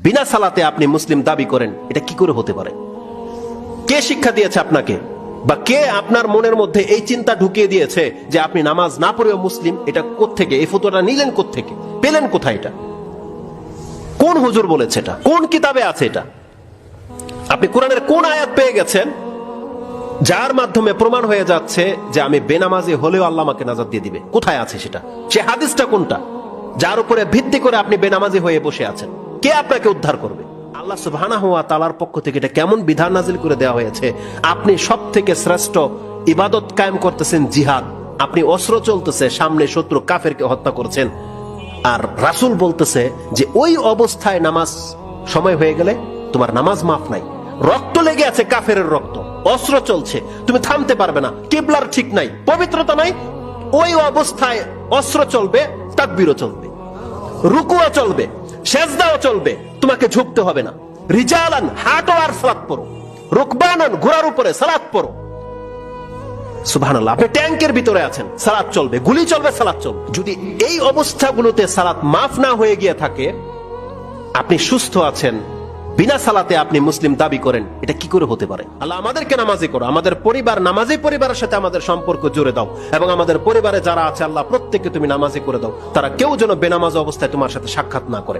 বিনা সালাতে আপনি মুসলিম দাবি করেন, এটা কি করে হতে পারে? কে শিক্ষা দিয়েছে আপনাকে, বা কে আপনার মনের মধ্যে এই চিন্তা ঢুকিয়ে দিয়েছে যে আপনি নামাজ না পড়েও মুসলিম? এটা কোত্থেকে, এই ফতোয়াটা নিলেন কোত্থেকে, পেলেন কোথায়? এটা কোন হুজুর বলেছে? এটা কোন কিতাবে আছে? এটা আপনি কোরআনের কোন আয়াত পেয়ে গেছেন যার মাধ্যমে প্রমাণ হয়ে যাচ্ছে যে আমি বেনামাজি হলেও আল্লাহ আমাকে নাজাত দিয়ে দিবে? কোথায় আছে সেটা? সে হাদিসটা কোনটা যার উপরে ভিত্তি করে আপনি বেনামাজি হয়ে বসে আছেন? কে আপনাকে উদ্ধার করবে? আল্লাহ সুবহানাহু ওয়া তাআলার পক্ষ থেকে এটা কেমন বিধান নাজিল করে দেওয়া হয়েছে? আপনি সবথেকে শ্রেষ্ঠ ইবাদত কায়েম করতেছেন জিহাদ, আপনি অস্ত্র চলতেছে, সামনে শত্রু কাফেরকে হত্যা করছেন, আর রাসূল বলতেছে যে ওই অবস্থায় নামাজ সময় হয়ে গেলে তোমার নামাজ মাফ নাই। রক্ত লেগে আছে, কাফের রক্ত, অস্ত্র চলছে, তুমি থামতে পারবে না, কিবলার ঠিক নাই, পবিত্রতা নাই, ওই অবস্থায় অস্ত্র চলবে, তাকবীরও চলবে, রুকুও চলবে, সেজদাও চলবে, তোমাকে ঝুঁকতে হবে না। রিজালান, হাঁটো আর সালাত পড়ো, রুকবানান, ঘোড়ার উপরে সালাত পড়ো। সুবহানাল্লাহ, আপনি ট্যাঙ্কের ভিতরে আছেন, সালাত চলবে, গুলি চলবে, সালাত চলবে। যদি এই অবস্থাগুলোতে সালাত মাফ না হয়ে গিয়ে থাকে, আপনি সুস্থ আছেন, বিনা সালাতে আপনি মুসলিম দাবি করেন, এটা কি করে হতে পারে? আল্লাহ আমাদেরকে নামাজি করো, আমাদের পরিবার নামাজি পরিবারের সাথে আমাদের সম্পর্ক জুড়ে দাও, এবং আমাদের পরিবারে যারা আছে আল্লাহ প্রত্যেককে তুমি নামাজি করে দাও, তারা কেউ যেন বেনামাজ অবস্থায় তোমার সাথে সাক্ষাৎ না করে।